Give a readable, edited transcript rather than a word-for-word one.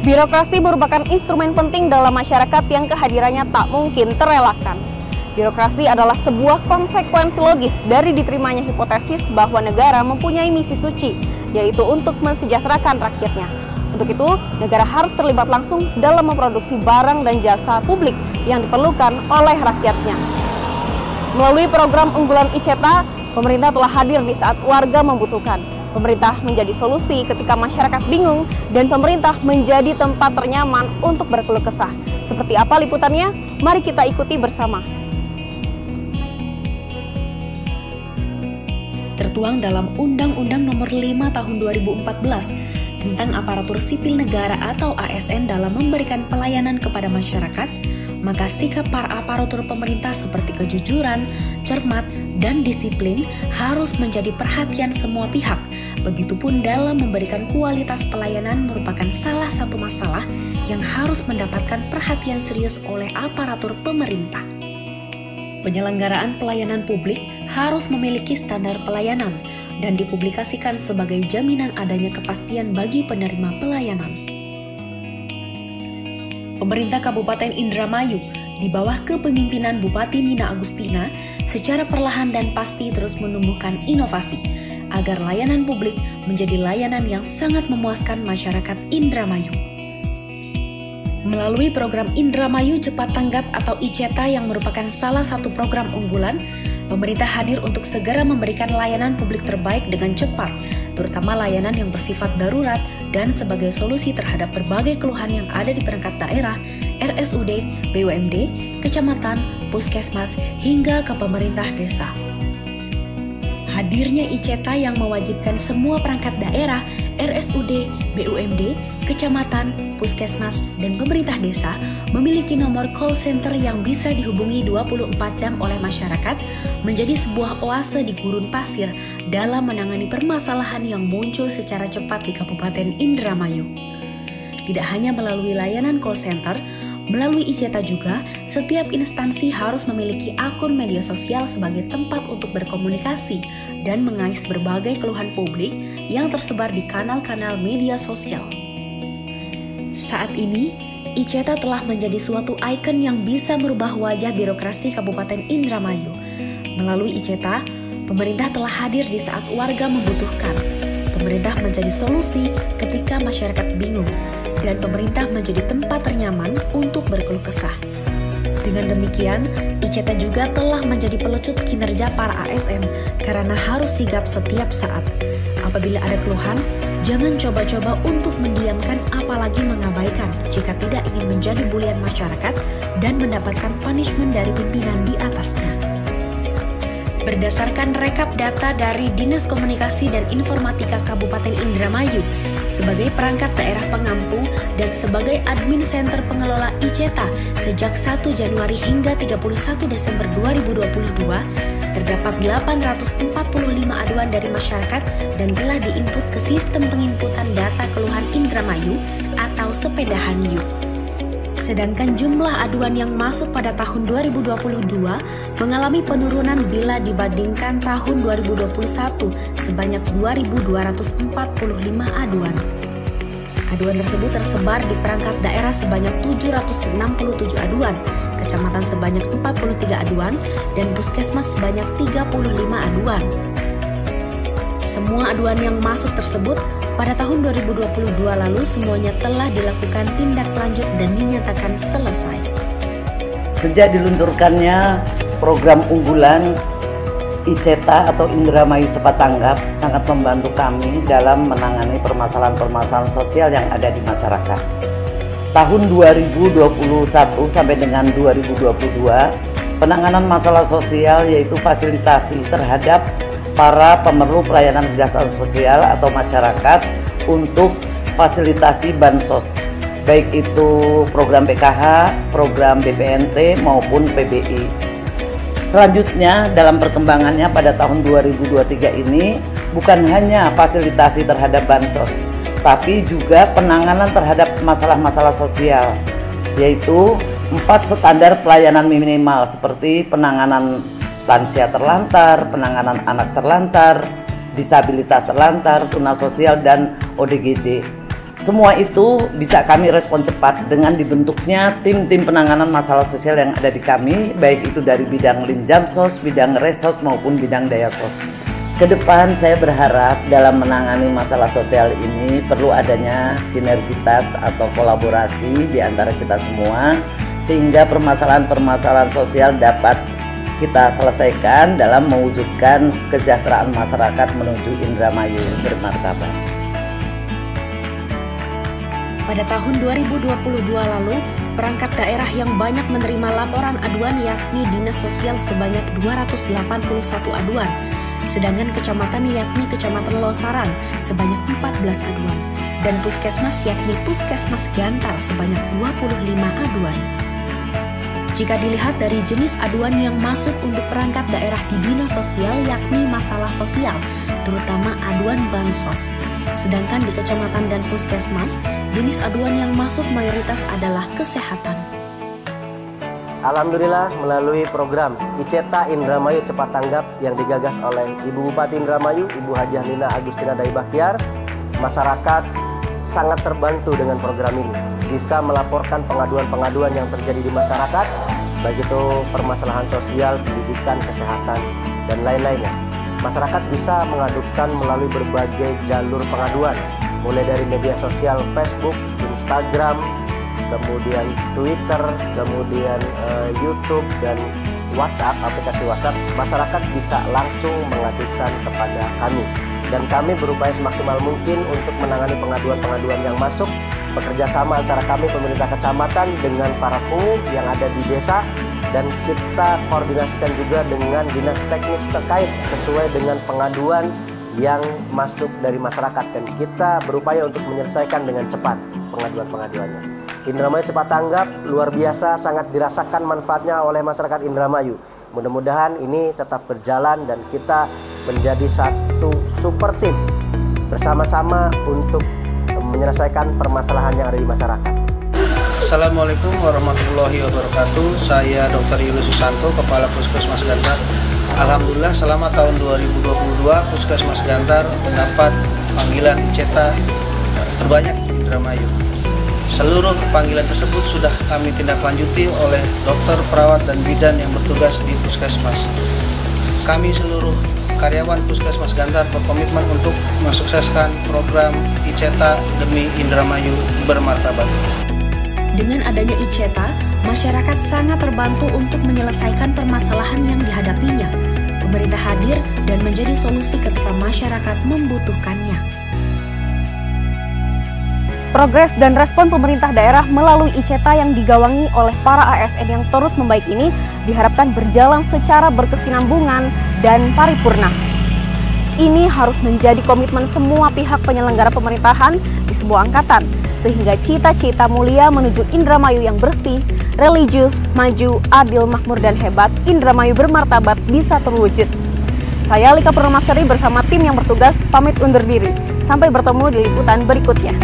Birokrasi merupakan instrumen penting dalam masyarakat yang kehadirannya tak mungkin terelakkan. Birokrasi adalah sebuah konsekuensi logis dari diterimanya hipotesis bahwa negara mempunyai misi suci, yaitu untuk mensejahterakan rakyatnya. Untuk itu, negara harus terlibat langsung dalam memproduksi barang dan jasa publik yang diperlukan oleh rakyatnya. Melalui program unggulan ICETA, pemerintah telah hadir di saat warga membutuhkan. Pemerintah menjadi solusi ketika masyarakat bingung dan pemerintah menjadi tempat ternyaman untuk berkeluh kesah. Seperti apa liputannya? Mari kita ikuti bersama. Tertuang dalam Undang-Undang Nomor 5 Tahun 2014 tentang Aparatur Sipil Negara atau ASN dalam memberikan pelayanan kepada masyarakat, maka sikap para aparatur pemerintah seperti kejujuran, cermat, dan disiplin harus menjadi perhatian semua pihak. Begitupun dalam memberikan kualitas pelayanan merupakan salah satu masalah yang harus mendapatkan perhatian serius oleh aparatur pemerintah. Penyelenggaraan pelayanan publik harus memiliki standar pelayanan dan dipublikasikan sebagai jaminan adanya kepastian bagi penerima pelayanan. Pemerintah Kabupaten Indramayu di bawah kepemimpinan Bupati Nina Agustina secara perlahan dan pasti terus menumbuhkan inovasi agar layanan publik menjadi layanan yang sangat memuaskan masyarakat Indramayu. Melalui program Indramayu Cepat Tanggap atau ICETA yang merupakan salah satu program unggulan, pemerintah hadir untuk segera memberikan layanan publik terbaik dengan cepat, terutama layanan yang bersifat darurat dan sebagai solusi terhadap berbagai keluhan yang ada di perangkat daerah, RSUD, BUMD, kecamatan, puskesmas, hingga ke pemerintah desa. Hadirnya ICETA yang mewajibkan semua perangkat daerah, RSUD, BUMD, kecamatan, puskesmas, dan pemerintah desa memiliki nomor call center yang bisa dihubungi 24 jam oleh masyarakat menjadi sebuah oase di gurun pasir dalam menangani permasalahan yang muncul secara cepat di Kabupaten Indramayu. Tidak hanya melalui layanan call center, melalui ICETA juga, setiap instansi harus memiliki akun media sosial sebagai tempat untuk berkomunikasi dan mengais berbagai keluhan publik yang tersebar di kanal-kanal media sosial. Saat ini, ICETA telah menjadi suatu ikon yang bisa merubah wajah birokrasi Kabupaten Indramayu. Melalui ICETA, pemerintah telah hadir di saat warga membutuhkan. Pemerintah menjadi solusi ketika masyarakat bingung, dan pemerintah menjadi tempat ternyaman untuk berkeluh kesah. Dengan demikian, ICETA juga telah menjadi pelecut kinerja para ASN karena harus sigap setiap saat. Apabila ada keluhan, jangan coba-coba untuk mendiamkan apalagi mengabaikan jika tidak ingin menjadi bulian masyarakat dan mendapatkan punishment dari pimpinan di atasnya. Berdasarkan rekap data dari Dinas Komunikasi dan Informatika Kabupaten Indramayu, sebagai perangkat daerah pengampu dan sebagai admin center pengelola ICETA sejak 1 Januari hingga 31 Desember 2022, terdapat 845 aduan dari masyarakat dan telah diinput ke sistem penginputan data keluhan Indramayu atau Sepedahan Yuk. Sedangkan jumlah aduan yang masuk pada tahun 2022 mengalami penurunan bila dibandingkan tahun 2021 sebanyak 2.245 aduan. Aduan tersebut tersebar di perangkat daerah sebanyak 767 aduan, kecamatan sebanyak 43 aduan, dan puskesmas sebanyak 35 aduan. Semua aduan yang masuk tersebut pada tahun 2022 lalu semuanya telah dilakukan tindak lanjut dan dinyatakan selesai. Sejak diluncurkannya program unggulan ICETA atau Indramayu Cepat Tanggap sangat membantu kami dalam menangani permasalahan-permasalahan sosial yang ada di masyarakat. Tahun 2021 sampai dengan 2022, penanganan masalah sosial yaitu fasilitasi terhadap para pemerlu pelayanan kesejahteraan sosial atau masyarakat untuk fasilitasi bansos, baik itu program PKH, program BPNT maupun PBI. Selanjutnya dalam perkembangannya pada tahun 2023 ini bukan hanya fasilitasi terhadap bansos, tapi juga penanganan terhadap masalah-masalah sosial, yaitu 4 standar pelayanan minimal seperti penanganan lansia terlantar, penanganan anak terlantar, disabilitas terlantar, tunas sosial, dan ODGJ. Semua itu bisa kami respon cepat dengan dibentuknya tim-tim penanganan masalah sosial yang ada di kami, baik itu dari bidang Linjamsos, bidang Resos maupun bidang Dayasos. Kedepan saya berharap dalam menangani masalah sosial ini perlu adanya sinergitas atau kolaborasi di antara kita semua, sehingga permasalahan-permasalahan sosial dapat kita selesaikan dalam mewujudkan kesejahteraan masyarakat menuju Indramayu bermartabat. Pada tahun 2022 lalu, perangkat daerah yang banyak menerima laporan aduan yakni Dinas Sosial sebanyak 281 aduan, sedangkan kecamatan yakni Kecamatan Losaran sebanyak 14 aduan, dan puskesmas yakni Puskesmas Gantar sebanyak 25 aduan. Jika dilihat dari jenis aduan yang masuk untuk perangkat daerah di Dinas Sosial yakni masalah sosial, terutama aduan bansos. Sedangkan di kecamatan dan puskesmas, jenis aduan yang masuk mayoritas adalah kesehatan. Alhamdulillah, melalui program ICETA Indramayu Cepat Tanggap yang digagas oleh Ibu Bupati Indramayu, Ibu Hajah Lina Agustina Dai Bahtiar, masyarakat sangat terbantu dengan program ini. Bisa melaporkan pengaduan-pengaduan yang terjadi di masyarakat, baik itu permasalahan sosial, pendidikan, kesehatan, dan lain-lainnya. Masyarakat bisa mengadukan melalui berbagai jalur pengaduan, mulai dari media sosial Facebook, Instagram, kemudian Twitter, kemudian YouTube, dan WhatsApp, aplikasi WhatsApp. Masyarakat bisa langsung mengadukan kepada kami. Dan kami berupaya semaksimal mungkin untuk menangani pengaduan-pengaduan yang masuk, bekerja sama antara kami pemerintah kecamatan dengan para pungut yang ada di desa, dan kita koordinasikan juga dengan dinas teknis terkait sesuai dengan pengaduan yang masuk dari masyarakat, dan kita berupaya untuk menyelesaikan dengan cepat pengaduan-pengaduannya. Indramayu Cepat Tanggap luar biasa, sangat dirasakan manfaatnya oleh masyarakat Indramayu. Mudah-mudahan ini tetap berjalan dan kita menjadi satu super tim bersama-sama untuk menyelesaikan permasalahan yang ada di masyarakat. Assalamualaikum warahmatullahi wabarakatuh. Saya Dr. Yulus Susanto, Kepala Puskesmas Gantar. Alhamdulillah selama tahun 2022 Puskesmas Gantar mendapat panggilan ICETA terbanyak di Indramayu. Seluruh panggilan tersebut sudah kami tindak lanjuti oleh dokter, perawat, dan bidan yang bertugas di Puskesmas. Kami seluruh karyawan Puskesmas Gantar berkomitmen untuk mensukseskan program ICETA demi Indramayu bermartabat. Dengan adanya ICETA, masyarakat sangat terbantu untuk menyelesaikan permasalahan yang dihadapinya. Pemerintah hadir dan menjadi solusi ketika masyarakat membutuhkannya. Progres dan respon pemerintah daerah melalui ICETA yang digawangi oleh para ASN yang terus membaik ini diharapkan berjalan secara berkesinambungan dan paripurna. Ini harus menjadi komitmen semua pihak penyelenggara pemerintahan di sebuah angkatan, sehingga cita-cita mulia menuju Indramayu yang bersih, religius, maju, adil, makmur, dan hebat, Indramayu bermartabat bisa terwujud. Saya Lika Purnamasari bersama tim yang bertugas pamit undur diri. Sampai bertemu di liputan berikutnya.